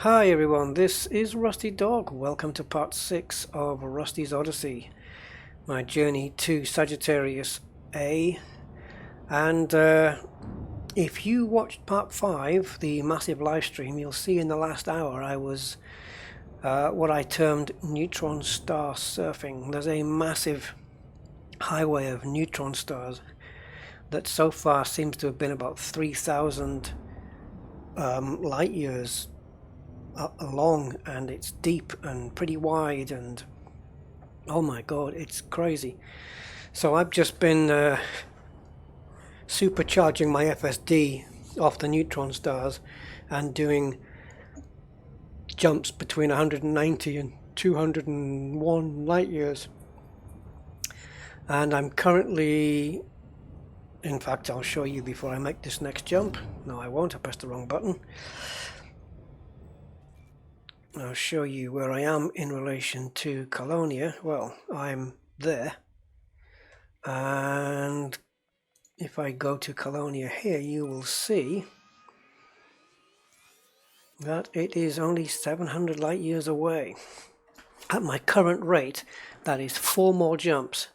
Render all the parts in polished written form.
Hi everyone, this is Rusty Dog. Welcome to part 6 of Rusty's Odyssey, my journey to Sagittarius A. And if you watched part 5, the massive live stream, you'll see in the last hour I was what I termed neutron star surfing. There's a massive highway of neutron stars that so far seems to have been about 3,000 light years long, and it's deep and pretty wide, and oh my god, it's crazy. So I've just been supercharging my FSD off the neutron stars and doing jumps between 190 and 201 light years, and I'm currently, in fact I'll show you before I make this next jump. No, I won't, I pressed the wrong button. I'll show you where I am in relation to Colonia. Well, I'm there, and if I go to Colonia here, you will see that it is only 700 light years away. At my current rate, that is 4 more jumps.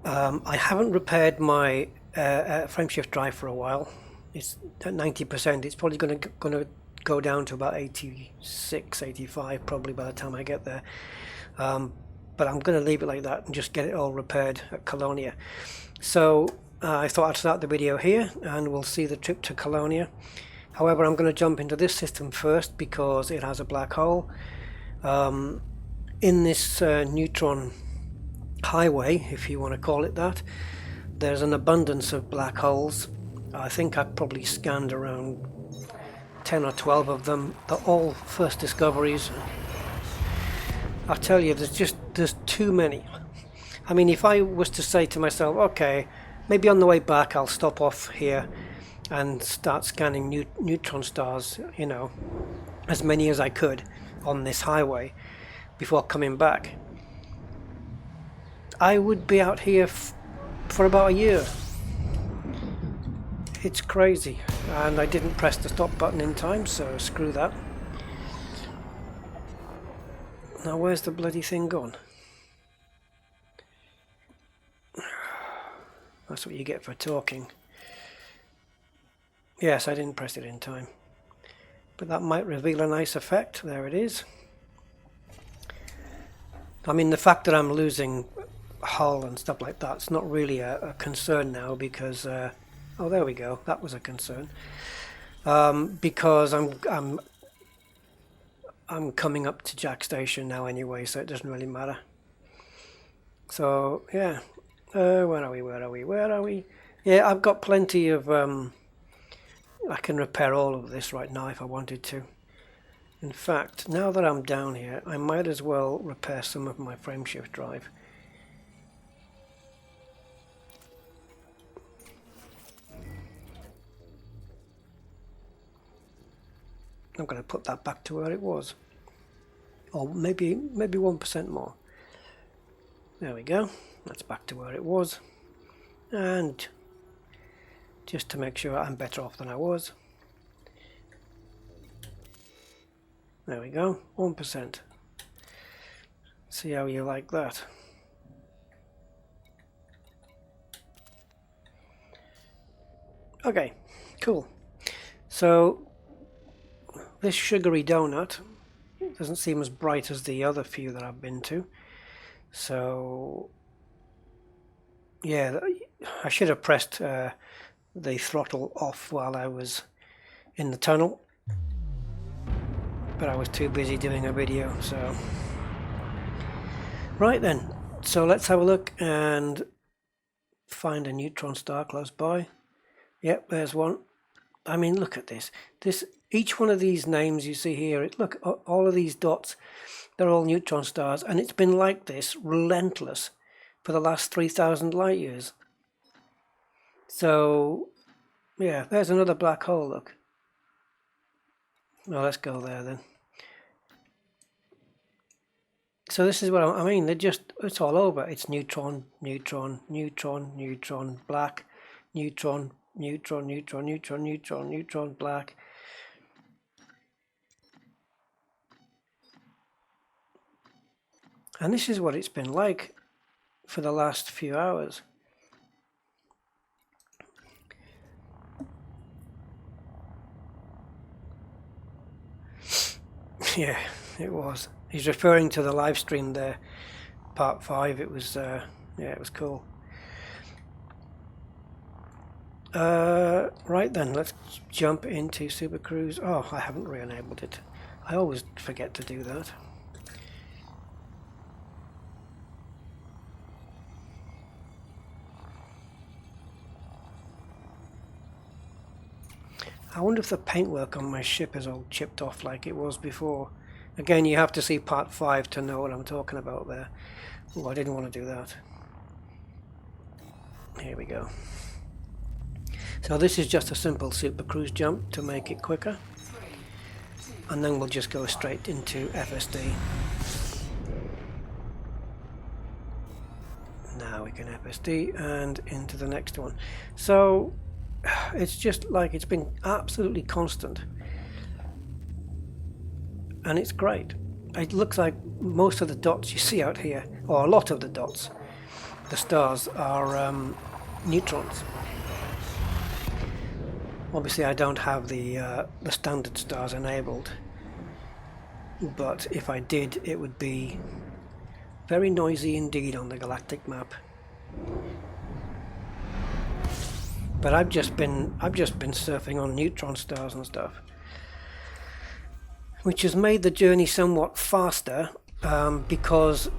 I haven't repaired my frameshift drive for a while. It's at 90%. It's probably going to go down to about 86, 85 probably by the time I get there. But I'm going to leave it like that and just get it all repaired at Colonia. So I thought I'd start the video here and we'll see the trip to Colonia. However, I'm going to jump into this system first because it has a black hole. In this neutron highway, if you want to call it that, there's an abundance of black holes. I think I've probably scanned around 10 or 12 of them. They're all first discoveries. I tell you, there's too many. I mean, if I was to say to myself, okay, maybe on the way back I'll stop off here and start scanning neutron stars, you know, as many as I could on this highway before coming back, I would be out here for about a year. It's crazy, and I didn't press the stop button in time, so screw that. Now where's the bloody thing gone? That's what you get for talking. Yes, I didn't press it in time, but that might reveal a nice effect. There it is. I mean, the fact that I'm losing hull and stuff like that's not really a concern now, because oh, there we go. That was a concern, because I'm coming up to Jaques Station now anyway, so it doesn't really matter. So yeah, where are we? Yeah, I've got plenty of. I can repair all of this right now if I wanted to. In fact, now that I'm down here, I might as well repair some of my frameshift drive. I'm going to put that back to where it was, or maybe 1% more. There we go. That's back to where it was, and just to make sure I'm better off than I was. There we go, 1%. See how you like that. Okay, cool. So this sugary donut doesn't seem as bright as the other few that I've been to. So yeah, I should have pressed the throttle off while I was in the tunnel, but I was too busy doing a video. So right then, so let's have a look and find a neutron star close by. Yep, there's one. I mean, look at this. Each one of these names you see here, look, all of these dots, they're all neutron stars, and it's been like this, relentless, for the last 3,000 light years. So, yeah, there's another black hole, look. Well, let's go there then. So this is what I mean, it's all over. It's neutron, neutron, neutron, neutron, black, neutron, neutron, neutron, neutron, neutron, neutron, black. And this is what it's been like for the last few hours. Yeah, it was. He's referring to the live stream there, part 5. It was, yeah, it was cool. Right then, let's jump into Super Cruise. Oh, I haven't re-enabled it. I always forget to do that. I wonder if the paintwork on my ship is all chipped off like it was before. Again, you have to see part 5 to know what I'm talking about there. Oh, I didn't want to do that. Here we go. So this is just a simple Super Cruise jump to make it quicker. And then we'll just go straight into FSD. Now we can FSD and into the next one. So it's just like it's been absolutely constant. And it's great. It looks like most of the dots you see out here, or a lot of the dots, the stars, are neutrons. Obviously I don't have the standard stars enabled, but if I did, it would be very noisy indeed on the galactic map. But I've just been surfing on neutron stars and stuff, which has made the journey somewhat faster, because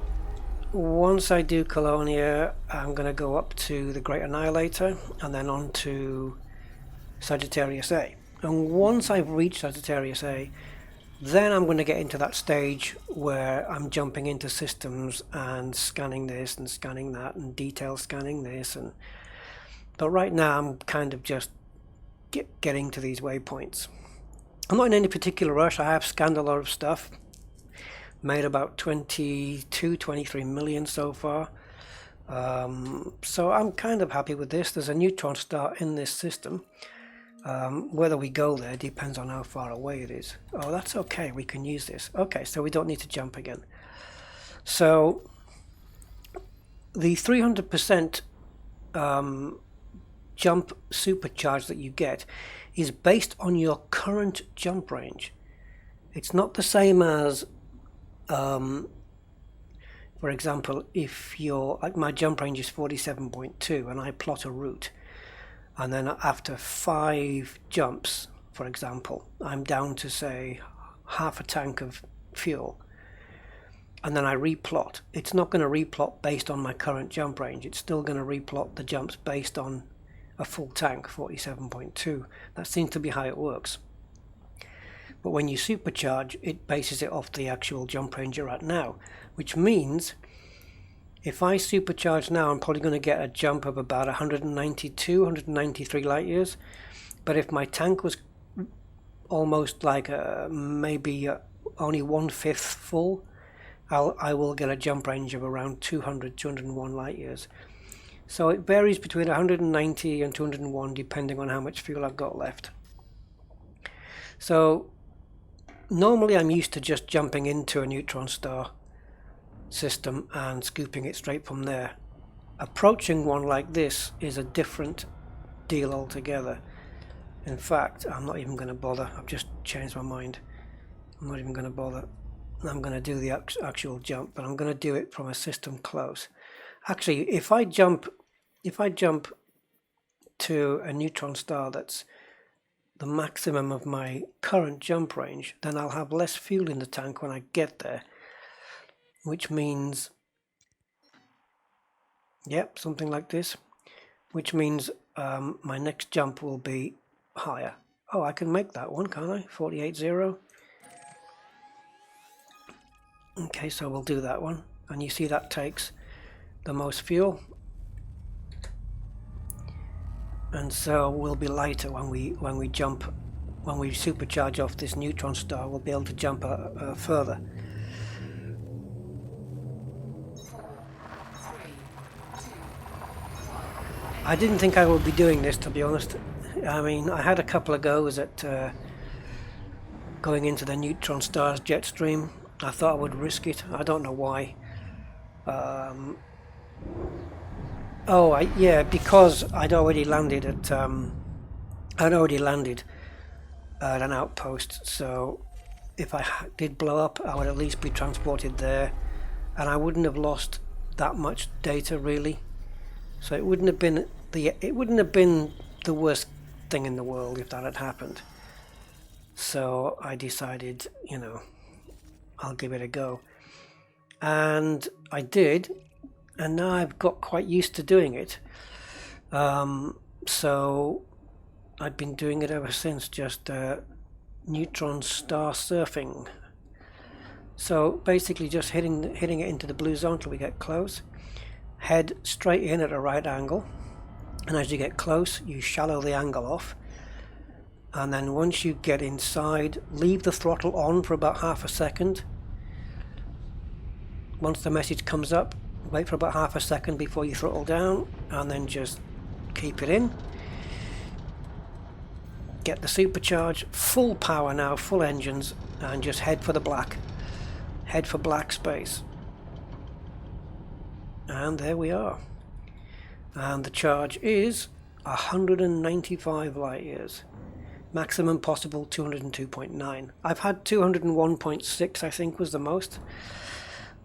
once I do Colonia, I'm going to go up to the Great Annihilator and then on to Sagittarius A. And once I've reached Sagittarius A, then I'm going to get into that stage where I'm jumping into systems and scanning this and scanning that and detail scanning this. But right now I'm kind of just getting to these waypoints. I'm not in any particular rush. I have scanned a lot of stuff, made about 23 million so far. So I'm kind of happy with this. There's a neutron star in this system. Whether we go there depends on how far away it is. Oh, that's okay, we can use this. Okay, so we don't need to jump again. So the 300% jump supercharge that you get is based on your current jump range. It's not the same as, for example, if you're, like my jump range is 47.2 and I plot a route, and then after 5 jumps, for example, I'm down to say half a tank of fuel, and then I replot. It's not going to replot based on my current jump range. It's still going to replot the jumps based on a full tank, 47.2. That seems to be how it works. But when you supercharge, it bases it off the actual jump range you're at now, which means if I supercharge now, I'm probably going to get a jump of about 192, 193 light years. But if my tank was almost like maybe only 1/5 full, I will get a jump range of around 200, 201 light years. So it varies between 190 and 201 depending on how much fuel I've got left. So normally I'm used to just jumping into a neutron star system and scooping it straight from there. Approaching one like this is a different deal altogether. In fact, I'm not even going to bother. I've just changed my mind. I'm not even going to bother. I'm going to do the actual jump, but I'm going to do it from a system close. Actually, if I jump to a neutron star that's the maximum of my current jump range, then I'll have less fuel in the tank when I get there. Which means, yep, something like this, which means my next jump will be higher. Oh, I can make that one, can't I? 48.0. Okay, so we'll do that one. And you see that takes the most fuel. And so we'll be lighter when we supercharge off this neutron star. We'll be able to jump further. I didn't think I would be doing this, to be honest. I mean, I had a couple of goes at going into the neutron stars jet stream. I thought I would risk it. I don't know why. Yeah, because I'd already landed at an outpost. So if I did blow up, I would at least be transported there, and I wouldn't have lost that much data really. So it wouldn't have been the worst thing in the world if that had happened. So I decided, you know, I'll give it a go. And I did, and now I've got quite used to doing it. So I've been doing it ever since, just neutron star surfing. So basically just hitting it into the blue zone till we get close. Head straight in at a right angle, and as you get close you shallow the angle off, and then once you get inside, leave the throttle on for about half a second. Once the message comes up, wait for about half a second before you throttle down, and then just keep it in. Get the supercharge, full power now, full engines, and just head for the black. Head for black space. And there we are. And the charge is 195 light years. Maximum possible 202.9. I've had 201.6, I think was the most.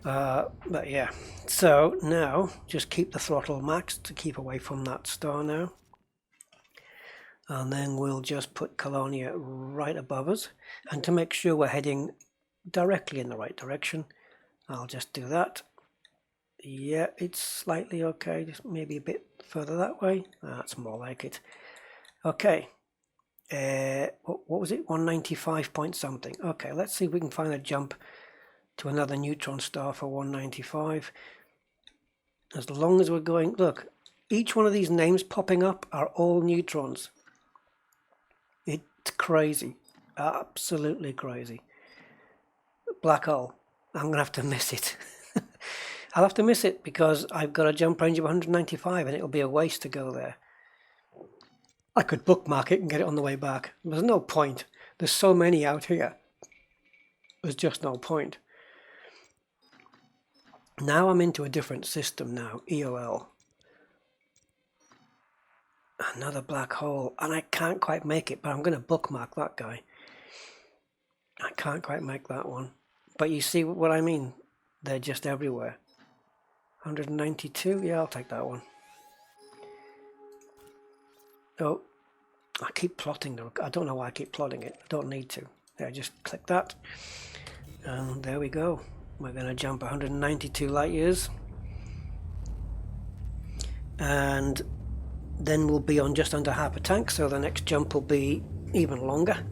But yeah. So now just keep the throttle maxed to keep away from that star now. And then we'll just put Colonia right above us. And to make sure we're heading directly in the right direction, I'll just do that. Yeah, it's slightly okay, just maybe a bit further that way. That's more like it. Okay, what was it, 195 point something. Okay, let's see if we can find a jump to another neutron star for 195. As long as we're going, look, each one of these names popping up are all neutrons. It's crazy, absolutely crazy. Black hole, I'm gonna have to miss it. I'll have to miss it because I've got a jump range of 195 and it'll be a waste to go there. I could bookmark it and get it on the way back. There's no point. There's so many out here. There's just no point. Now I'm into a different system now, EOL. Another black hole, and I can't quite make it, but I'm going to bookmark that guy. I can't quite make that one. But you see what I mean? They're just everywhere. 192, yeah, I'll take that one. Oh, I keep plotting. I don't know why I keep plotting it. I don't need to. Yeah, just click that. And there we go. We're going to jump 192 light years. And then we'll be on just under half a tank, so the next jump will be even longer.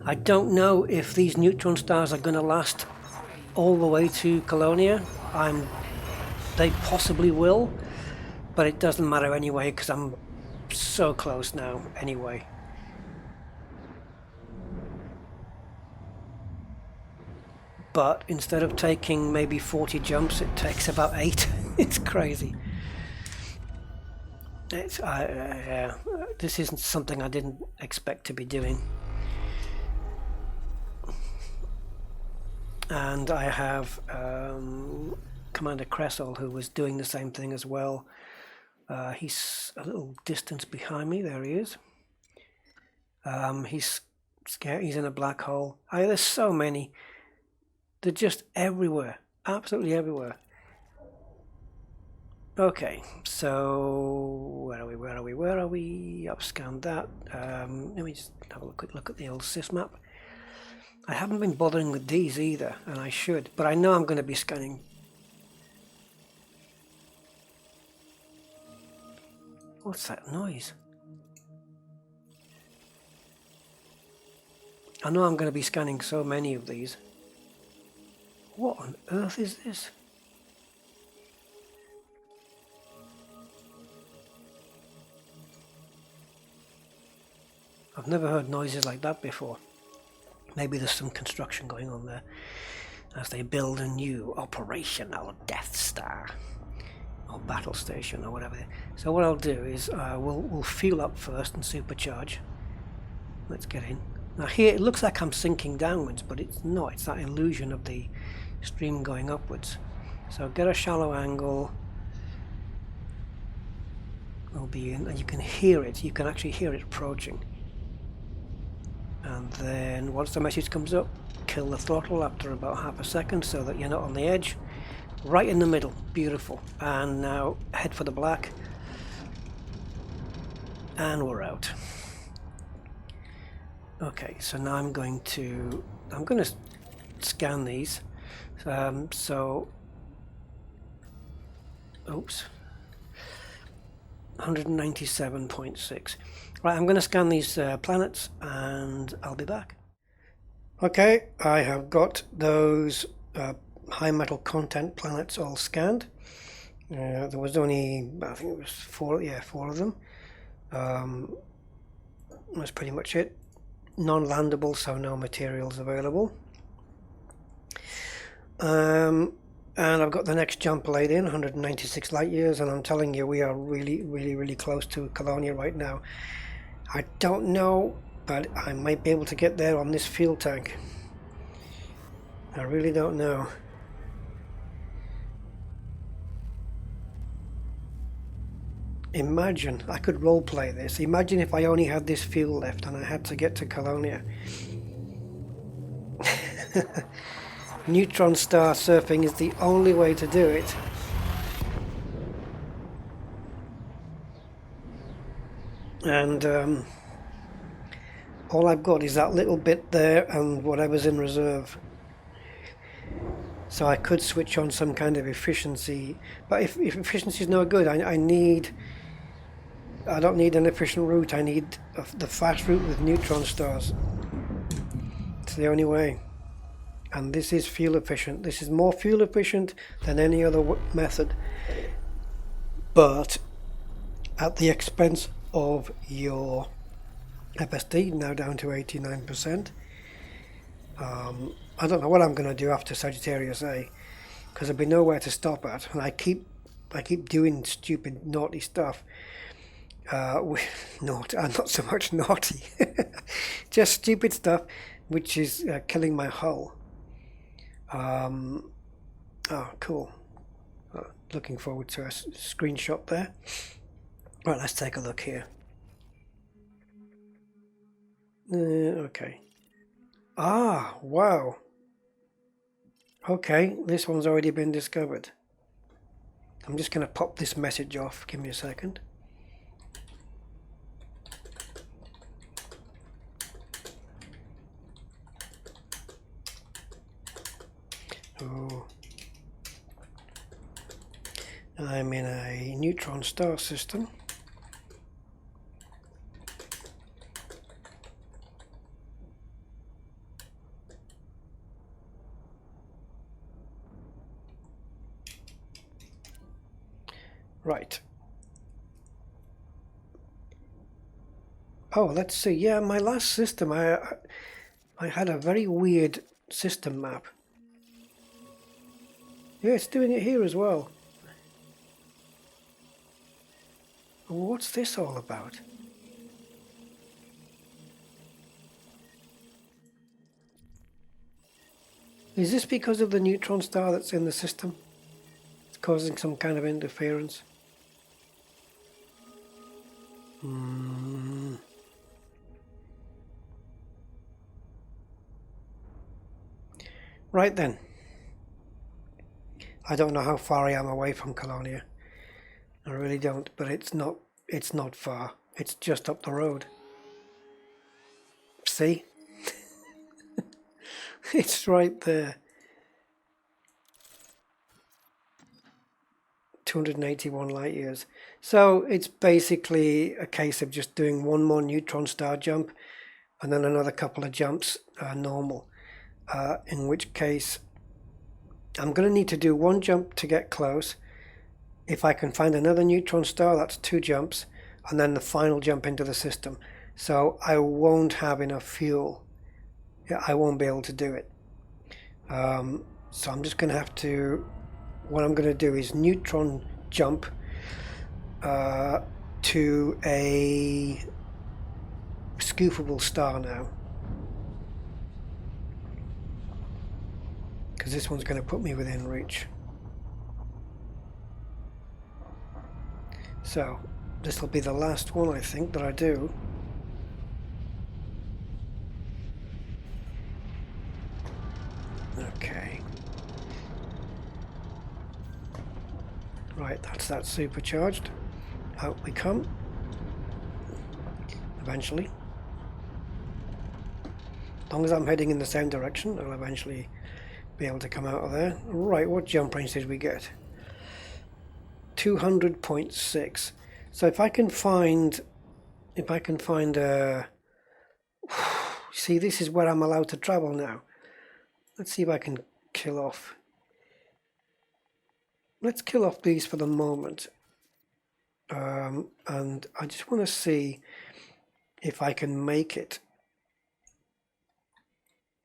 I don't know if these neutron stars are going to last all the way to Colonia. They possibly will, but it doesn't matter anyway because I'm so close now anyway. But instead of taking maybe 40 jumps, it takes about 8. It's crazy. This isn't something I didn't expect to be doing. And I have Commander Cressel, who was doing the same thing as well. He's a little distance behind me. There he is. He's scared. He's in a black hole. There's so many. They're just everywhere. Absolutely everywhere. Okay, so where are we? I've scanned that. Let me just have a quick look at the old sysmap. I haven't been bothering with these either, and I should, but I know I'm going to be scanning. What's that noise? I know I'm going to be scanning so many of these. What on earth is this? I've never heard noises like that before. Maybe there's some construction going on there as they build a new operational Death Star. or battle station or whatever. So what I'll do is we'll fuel up first and supercharge. Let's get in. Now here it looks like I'm sinking downwards, but it's not. It's that illusion of the stream going upwards. So get a shallow angle. We'll be in, and you can hear it. You can actually hear it approaching. And then once the message comes up, kill the throttle after about half a second so that you're not on the edge. Right in the middle. Beautiful. And now head for the black. And we're out. Okay, so now I'm going to scan these. Oops. 197.6. Right, I'm going to scan these planets and I'll be back. Okay, I have got those high metal content planets all scanned. There was only, I think it was four of them. That's pretty much it. Non-landable, so no materials available. And I've got the next jump laid in, 196 light years, and I'm telling you, we are really close to Colonia right now. I don't know, but I might be able to get there on this fuel tank. I really don't know. Imagine, I could roleplay this. Imagine if I only had this fuel left and I had to get to Colonia. Neutron star surfing is the only way to do it. And all I've got is that little bit there and whatever's in reserve. So I could switch on some kind of efficiency, but if efficiency is no good, I don't need an efficient route. I need the fast route with neutron stars. It's the only way. And this is fuel efficient. This is more fuel efficient than any other method, but at the expense of your FSD, now down to 89%. I don't know what I'm going to do after Sagittarius A, because there'll be nowhere to stop at, and I keep doing stupid naughty stuff. Not so much naughty, just stupid stuff, which is killing my hull. Oh, cool. Looking forward to a screenshot there. Right, let's take a look here. Okay. Ah, wow. Okay, this one's already been discovered. I'm just going to pop this message off. Give me a second. Oh. I'm in a neutron star system. Right. Oh, let's see. Yeah, my last system, I had a very weird system map. Yeah, it's doing it here as well. What's this all about? Is this because of the neutron star that's in the system? It's causing some kind of interference. Right then. I don't know how far I am away from Colonia. I really don't, but it's not far. It's just up the road. See? It's right there. 281 light years. So it's basically a case of just doing one more neutron star jump and then another couple of jumps normal. In which case I'm going to need to do one jump to get close. If I can find another neutron star, that's two jumps, and then the final jump into the system. So I won't have enough fuel. Yeah, I won't be able to do it. So I'm just going to have to, what I'm going to do is neutron jump to a scoopable star now, because this one's going to put me within reach. So this will be the last one, I think, that I do. Okay. Right, that's that supercharged. Out we come. Eventually. As long as I'm heading in the same direction, I'll eventually be able to come out of there. Right, what jump range did we get? 200.6. So if I can find see, this is where I'm allowed to travel now. Let's see if I can kill off. Let's kill off these for the moment. And I just want to see if I can make it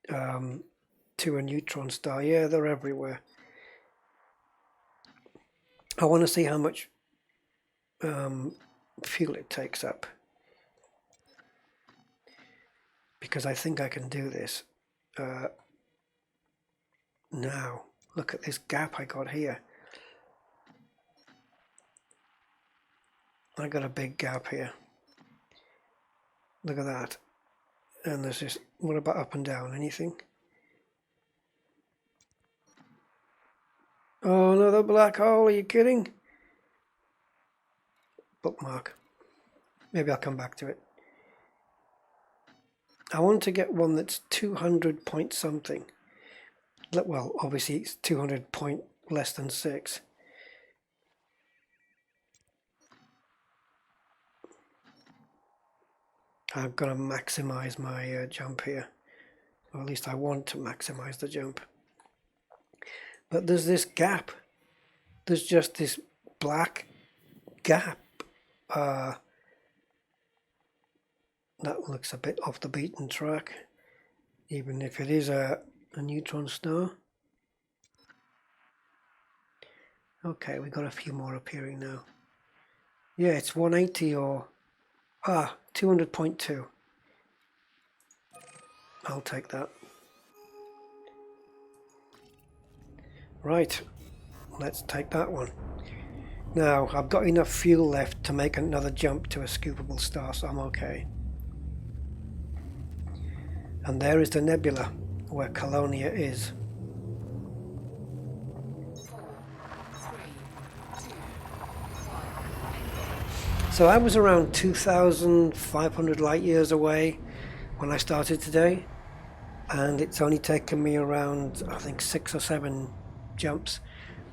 to a neutron star. Yeah, they're everywhere. I want to see how much fuel it takes up, because I think I can do this. Now, look at this gap I got here. I got a big gap here. Look at that. And there's just, what about up and down? Anything? Oh, another black hole, are you kidding? Bookmark. Maybe I'll come back to it. I want to get one that's 200 point something. Well, obviously it's 200 point less than 6. I've got to maximize my jump here. Or at least I want to maximize the jump. But there's this gap. There's just this black gap. That looks a bit off the beaten track, even if it is a neutron star. Okay, we got a few more appearing now. Yeah, it's 180 or 200.2. I'll take that. Right, let's take that one. Now, I've got enough fuel left to make another jump to a scoopable star, so I'm okay. And there is the nebula where Colonia is. 4, 3, 2, 1. So I was around 2,500 light years away when I started today, and it's only taken me around, I think, 6 or 7 jumps,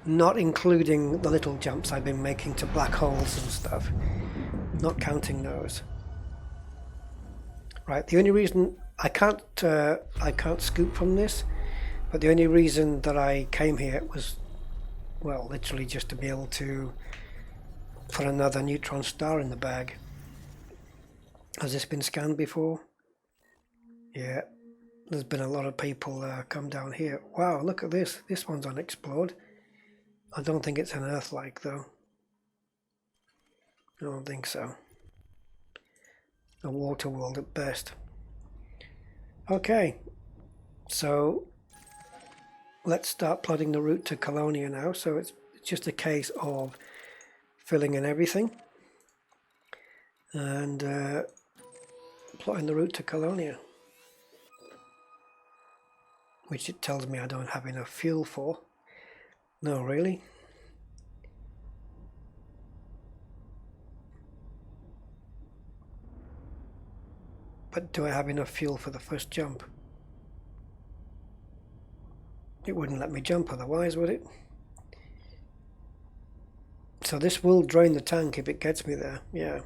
not including the little jumps I've been making to black holes and stuff, not counting those. Right, the only reason I can't scoop from this, but the only reason that I came here was, well, literally just to be able to put another neutron star in the bag. Has this been scanned before? Yeah, there's been a lot of people come down here. Wow, look at this. This one's unexplored. I don't think it's an Earth-like though. I don't think so. A water world at best. Okay, so let's start plotting the route to Colonia now. So it's just a case of filling in everything and plotting the route to Colonia, which it tells me I don't have enough fuel for. No, really? But do I have enough fuel for the first jump? It wouldn't let me jump otherwise, would it? So this will drain the tank if it gets me there, yeah.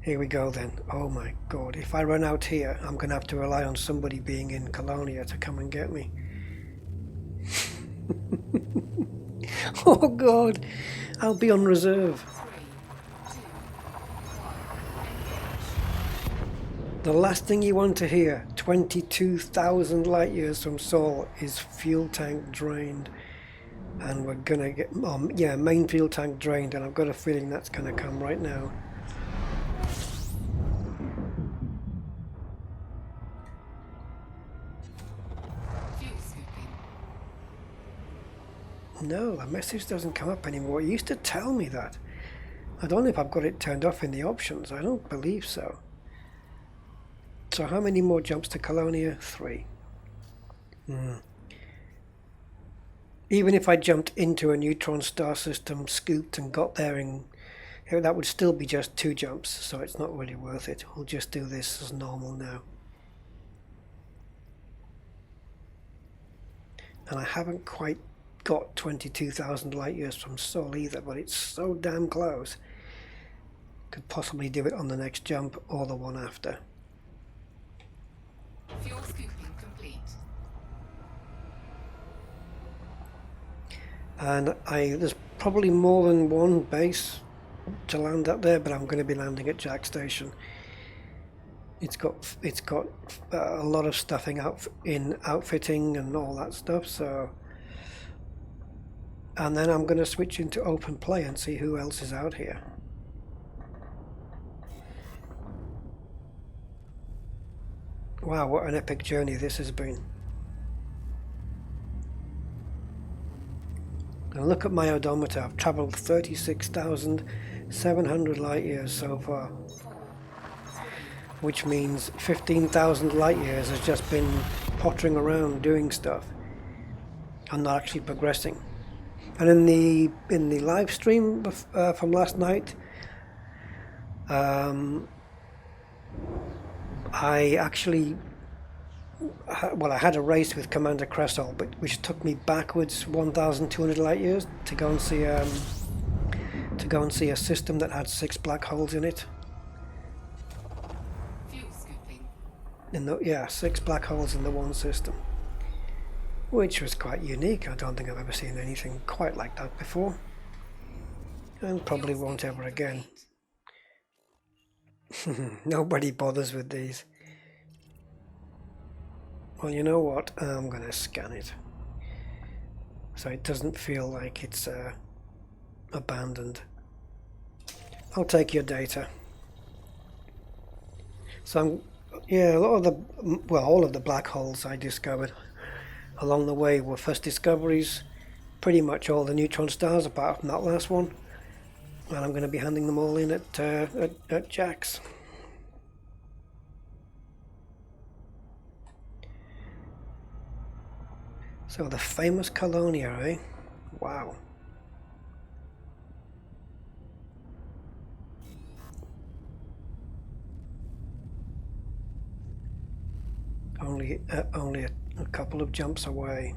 Here we go then. Oh my god, if I run out here, I'm going to have to rely on somebody being in Colonia to come and get me. Oh god, I'll be on reserve. 3, 2, 1. The last thing you want to hear, 22,000 light years from Sol, is fuel tank drained. and we're gonna get yeah, main fuel tank drained, and I've got a feeling that's gonna come right now. Fuel scooping. No, the message doesn't come up anymore. It used to tell me that. I don't know if I've got it turned off in the options. I don't believe so. So how many more jumps to Colonia? 3. Even if I jumped into a neutron star system, scooped and got there, and that would still be just 2 jumps, so it's not really worth it. We'll just do this as normal now. And I haven't quite got 22,000 light years from Sol either, but it's so damn close. Could possibly do it on the next jump or the one after. Fuel scooping complete. And there's probably more than one base to land up there, but I'm going to be landing at Jaques Station. It's got a lot of stuffing in outfitting and all that stuff. So, and then I'm going to switch into open play and see who else is out here. Wow, what an epic journey this has been. And look at my odometer. I've travelled 36,700 light years so far, which means 15,000 light years has just been pottering around doing stuff and not actually progressing. And in the live stream from last night, I actually, well, I had a race with Commander Cressol, but which took me backwards 1,200 light years to go and see a system that had 6 black holes in it. Fuel scooping. Yeah, 6 black holes in the one system, which was quite unique. I don't think I've ever seen anything quite like that before, and probably won't ever again. Nobody bothers with these. Well, you know what? I'm going to scan it so it doesn't feel like it's abandoned. I'll take your data. So yeah, a lot of the, well, all of the black holes I discovered along the way were first discoveries. Pretty much all the neutron stars apart from that last one. And I'm going to be handing them all in at Jaques. So the famous Colonia, eh? Wow. Only a couple of jumps away.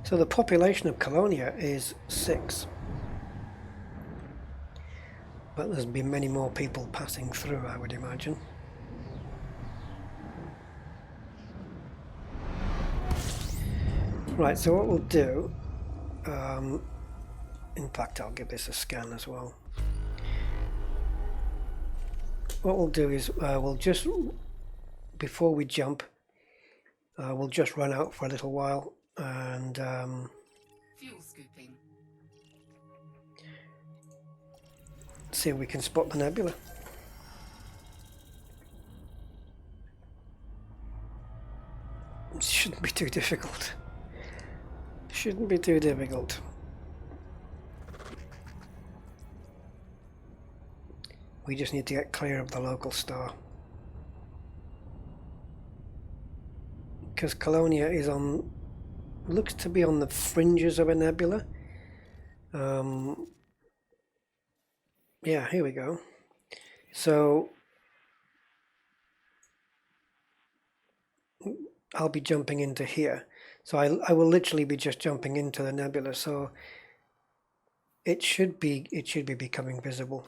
So the population of Colonia is 6. But there's been many more people passing through, I would imagine. Right, so what we'll do, in fact I'll give this a scan as well. What we'll do is we'll just, before we jump, we'll just run out for a little while and fuel scooping. See if we can spot the nebula. It shouldn't be too difficult. Shouldn't be too difficult. We just need to get clear of the local star. Because Colonia is on, looks to be on the fringes of a nebula. Yeah, here we go. So I'll be jumping into here. So I will literally be just jumping into the nebula. So it should be becoming visible,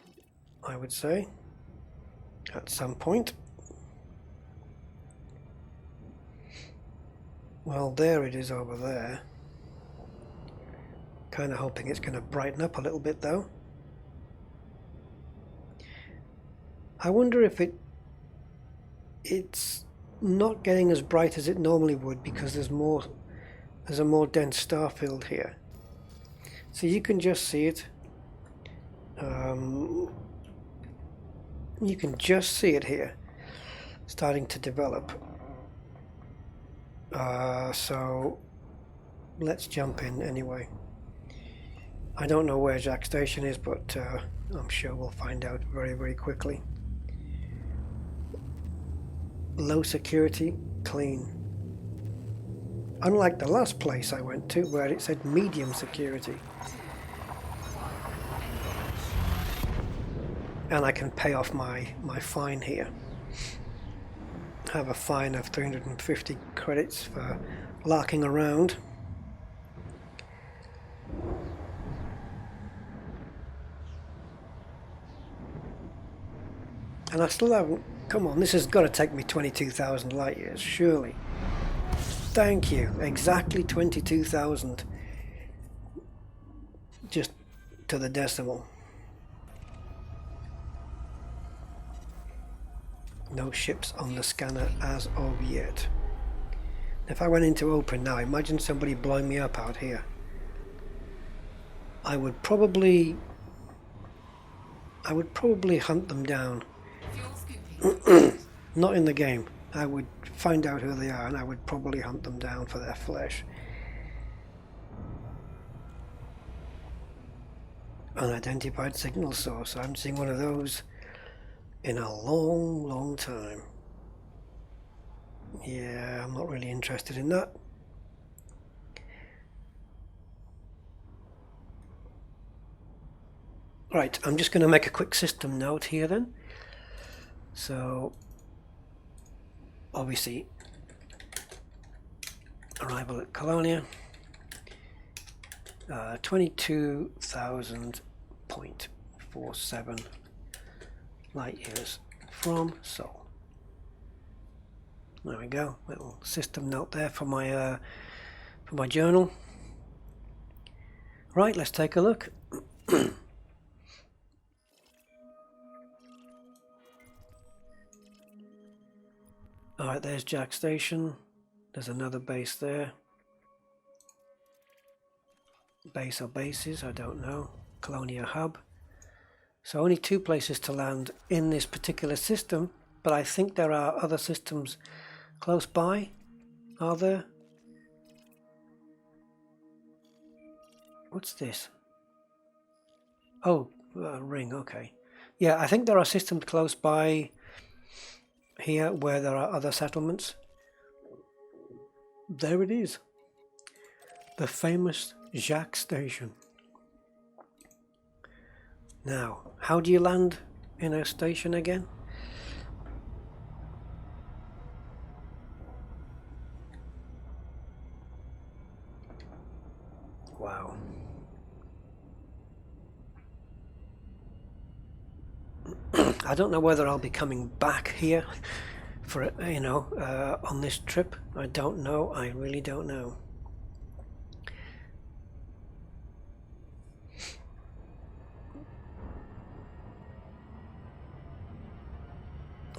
I would say, at some point. Well, there it is over there. Kind of hoping it's going to brighten up a little bit though. I wonder if it's not getting as bright as it normally would because there's a more dense star field here. So you can just see it. You can just see it here, starting to develop. So let's jump in anyway. I don't know where Jaques Station is, but I'm sure we'll find out very, very quickly. Low security, clean. Unlike the last place I went to where it said medium security. And I can pay off my fine here. I have a fine of 350 credits for larking around. And I still haven't... Come on, this has got to take me 22,000 light years, surely. Thank you, exactly 22,000. Just to the decimal. No ships on the scanner as of yet. If I went into open now, imagine somebody blowing me up out here. I would probably hunt them down. Not in the game. I would find out who they are and I would probably hunt them down for their flesh. Unidentified signal source. I haven't seen one of those in a long, long time. Yeah, I'm not really interested in that. Right, I'm just going to make a quick system note here then. So, obviously, arrival at Colonia, 22,000.47 light years from Sol. There we go, little system note there for my journal. Right, let's take a look. Alright, there's Jaques Station. There's another base there. Base or bases, I don't know. Colonia Hub. So only two places to land in this particular system, but I think there are other systems close by. Are there? What's this? Oh, a ring, okay. Yeah, I think there are systems close by here where there are other settlements. There it is. The famous Jaques Station. Now, how do you land in a station again? Wow. I don't know whether I'll be coming back here for on this trip. I don't know. I really don't know.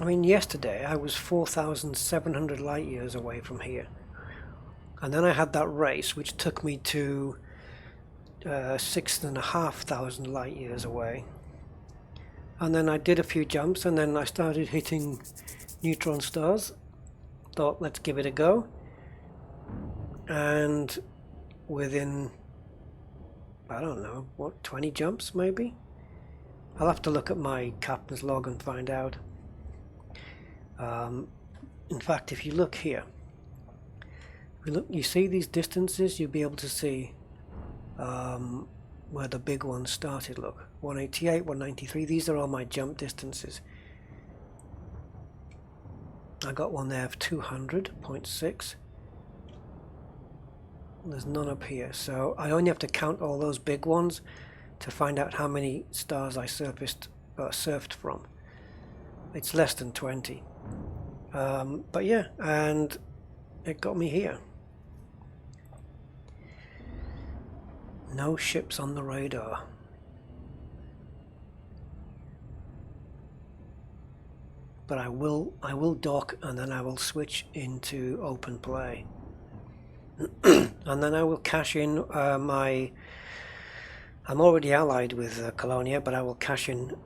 I mean, yesterday I was 4,700 light years away from here, and then I had that race which took me to 6,500 light years away, and then I did a few jumps, and then I started hitting neutron stars. Thought, let's give it a go, and within, I don't know, what, 20 jumps maybe? I'll have to look at my captain's log and find out. In fact, if you look here, you see these distances, you'll be able to see where the big ones started. Look, 188, 193, these are all my jump distances. I got one there of 200.6. There's none up here, so I only have to count all those big ones to find out how many stars I surfed from. It's less than 20. But yeah, and it got me here. No ships on the radar. But I will dock, and then I will switch into open play. And then I will cash in my... I'm already allied with Colonia, but I will cash in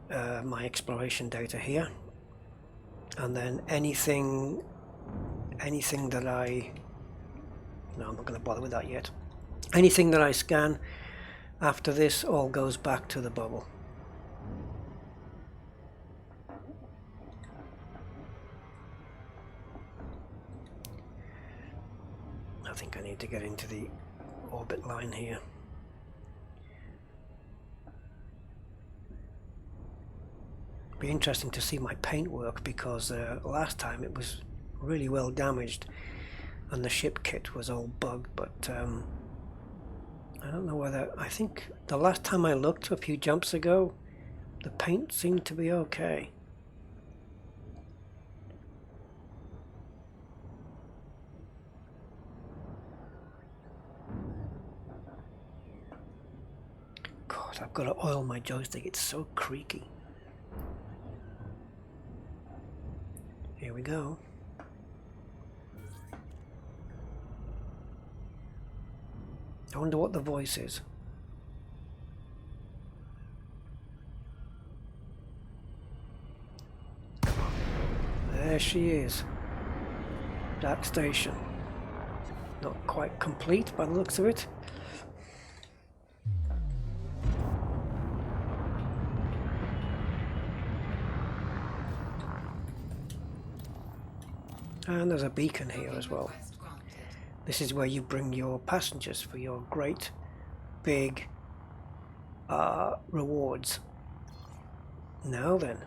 my exploration data here. And then anything that I... No, I'm not going to bother with that yet. Anything that I scan after this all goes back to the bubble. I think I need to get into the orbit line here. Be interesting to see my paint work, because last time it was really well damaged and the ship kit was all bugged, but I don't know whether... I think the last time I looked a few jumps ago, the paint seemed to be okay. God, I've got to oil my joystick, it's so creaky. Here we go. I wonder what the voice is. There she is. Jaques Station. Not quite complete by the looks of it. And there's a beacon here as well. This is where you bring your passengers for your great big rewards. Now then,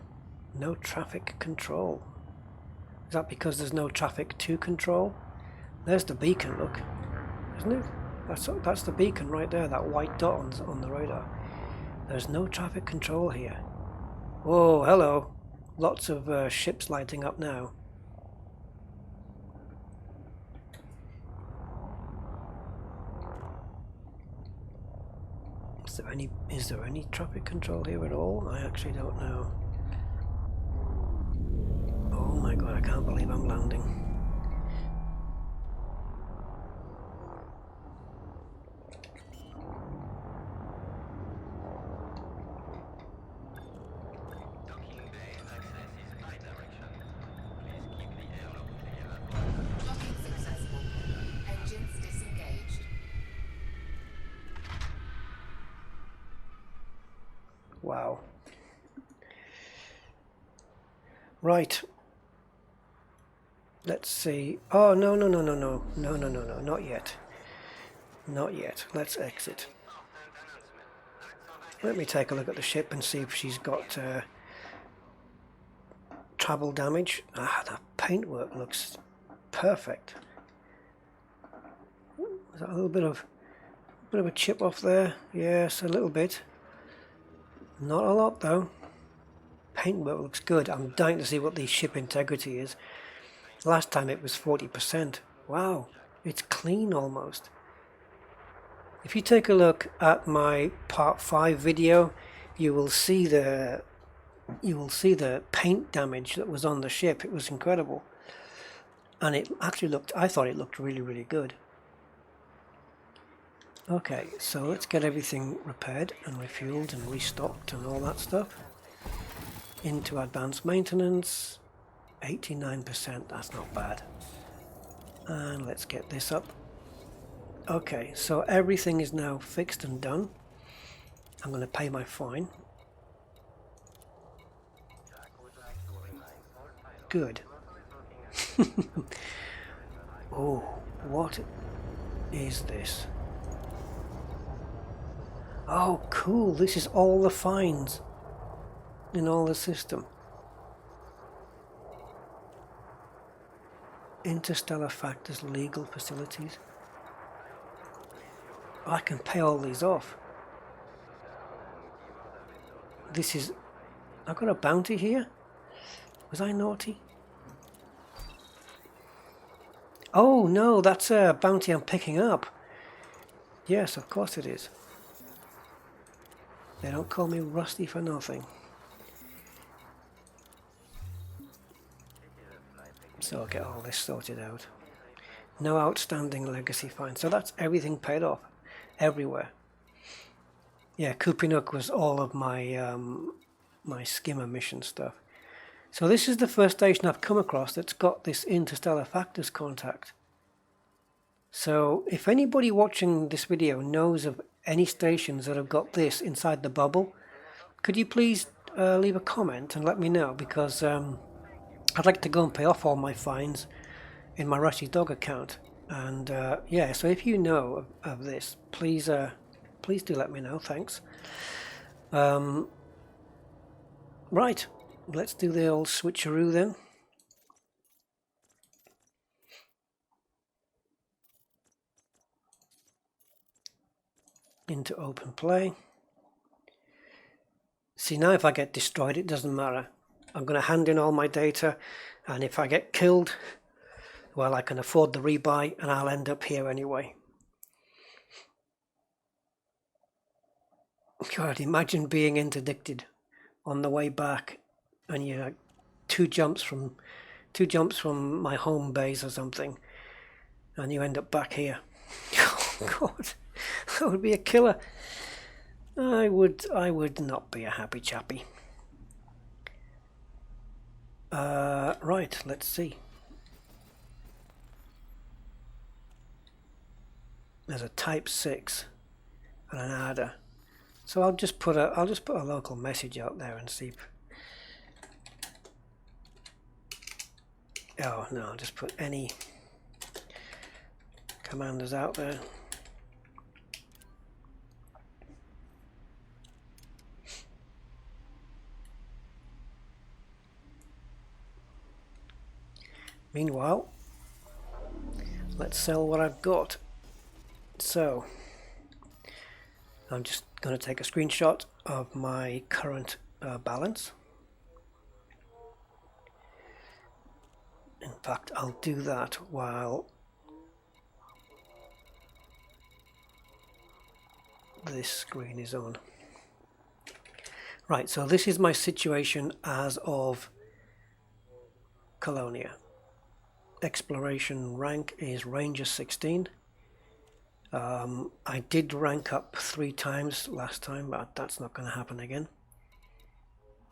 no traffic control. Is that because there's no traffic to control? There's the beacon, look. Isn't it? That's the beacon right there, that white dot on the radar. There's no traffic control here. Whoa, hello. Lots of ships lighting up now. Is there any traffic control here at all? I actually don't know. Oh my god, I can't believe I'm landing. Docking bay access is bi-direction. Please keep the airlock clear. Docking successful. Engines disengaged. Wow. Right. Let's see. Oh, no, not yet. Not yet. Let's exit. Let me take a look at the ship and see if she's got travel damage. Ah, that paintwork looks perfect. Is that a little bit of a chip off there? Yes, a little bit. Not a lot though. Paintwork looks good. I'm dying to see what the ship integrity is. Last time it was 40%. Wow, it's clean almost. If you take a look at my part 5 video, you will see the paint damage that was on the ship. It was incredible. And it actually looked, I thought it looked really, really good. Okay, so let's get everything repaired and refueled and restocked and all that stuff. Into advanced maintenance, 89%, that's not bad. And let's get this up. Okay, so everything is now fixed and done. I'm going to pay my fine. Good. Oh, what is this? Oh, cool. This is all the fines in all the system. Interstellar factors, legal facilities. I can pay all these off. This is... I've got a bounty here? Was I naughty? Oh no, that's a bounty I'm picking up. Yes, of course it is. They don't call me Rusty for nothing. So I'll get all this sorted out. No outstanding legacy fines. So that's everything paid off. Everywhere. Yeah, Kupinuk was all of my my skimmer mission stuff. So this is the first station I've come across that's got this interstellar factors contact. So if anybody watching this video knows of any stations that have got this inside the bubble, could you please leave a comment and let me know, because I'd like to go and pay off all my fines in my Rusty Dog account. And yeah, so if you know of this, please please do let me know. Thanks. Right, let's do the old switcheroo then. Into open play. See, now if I get destroyed, it doesn't matter. I'm going to hand in all my data, and if I get killed, well, I can afford the rebuy and I'll end up here anyway. God, imagine being interdicted on the way back and you're like two jumps from my home base or something, and you end up back here. Oh God, that would be a killer. I would not be a happy chappy. Right, let's see. There's a Type 6 and an adder. So I'll just put a local message out there and see if, oh no, I'll just put any commanders out there. Meanwhile, let's sell what I've got. So I'm just going to take a screenshot of my current balance. In fact, I'll do that while this screen is on. Right, so this is my situation as of Colonia. Exploration rank is Ranger 16. I did rank up 3 times last time, but that's not going to happen again.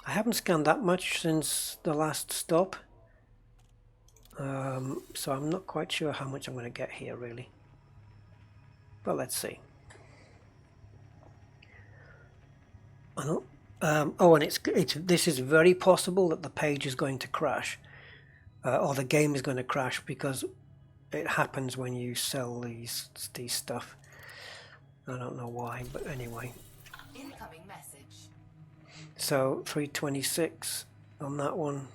I haven't scanned that much since the last stop, so I'm not quite sure how much I'm going to get here really, but let's see. Oh, and this is very possible that the page is going to crash, or the game is going to crash, because it happens when you sell these stuff. I don't know why, but anyway. Incoming message. So 326 on that one.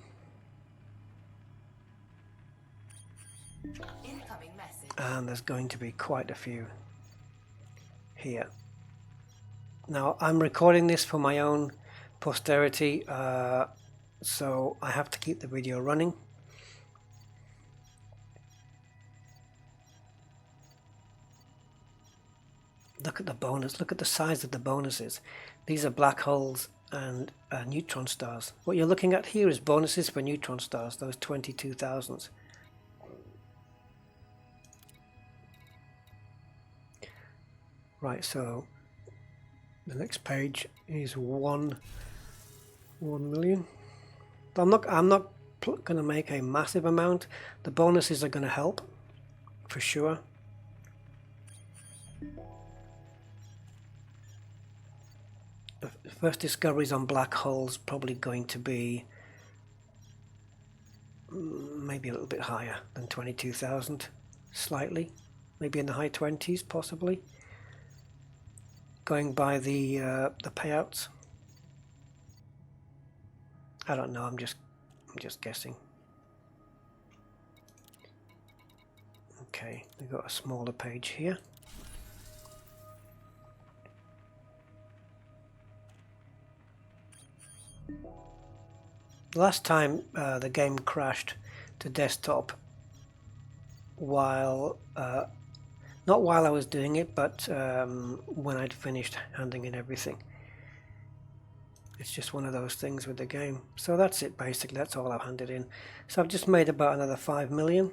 Incoming message. And there's going to be quite a few here. Now I'm recording this for my own posterity, so I have to keep the video running. Look at the bonus, look at the size of the bonuses. These are black holes and neutron stars. What you're looking at here is bonuses for neutron stars, those 22,000s. Right, so the next page is 1 million. I'm not going to make a massive amount. The bonuses are going to help for sure. The first discoveries on black holes probably going to be maybe a little bit higher than 22,000, slightly, maybe in the high 20s possibly, going by the payouts. I don't know, I'm just guessing. Okay, we've got a smaller page here. Last time the game crashed to desktop while not while I was doing it, but when I'd finished handing in everything. It's just one of those things with the game. So that's it basically, that's all I've handed in. So I've just made about another 5 million,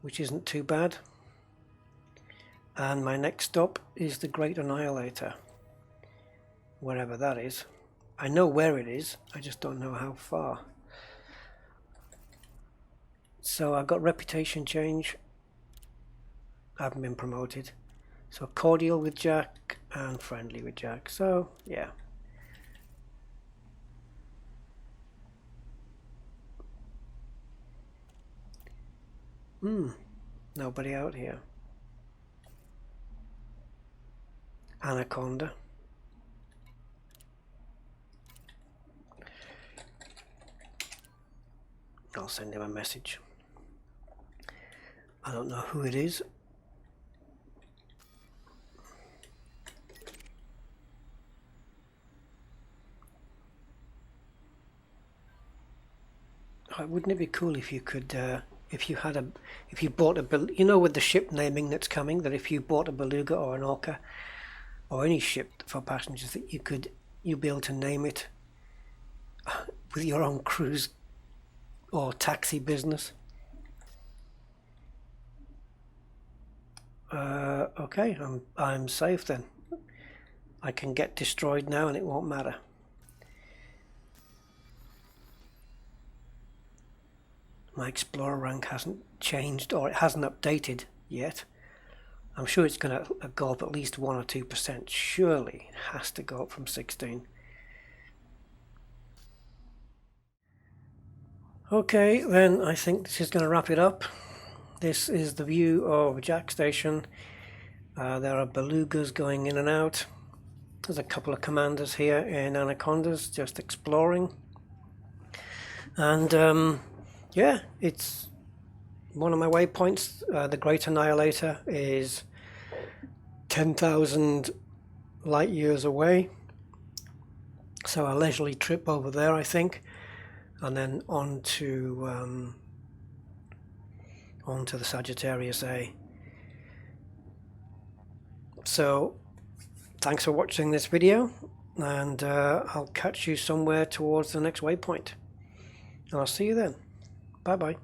which isn't too bad. And my next stop is the Great Annihilator, wherever that is. I know where it is, I just don't know how far. So I've got reputation change. I haven't been promoted. So cordial with Jack and friendly with Jack. So yeah. Nobody out here. Anaconda. I'll send him a message. I don't know who it is. Wouldn't it be cool if you could, if you bought a, you know, with the ship naming that's coming, that if you bought a beluga or an orca or any ship for passengers, that you'd be able to name it with your own cruise or taxi business. Okay, I'm safe then. I can get destroyed now and it won't matter. My explorer rank hasn't changed, or it hasn't updated yet. I'm sure it's going to go up at least 1 or 2%. Surely it has to go up from 16. Okay, then I think this is going to wrap it up. This is the view of Jaques Station. There are belugas going in and out. There's a couple of commanders here in Anacondas just exploring. And yeah, it's one of my waypoints. The Great Annihilator is 10,000 light years away. So a leisurely trip over there, I think. And then on to the Sagittarius A. So thanks for watching this video, and I'll catch you somewhere towards the next waypoint, and I'll see you then. Bye bye.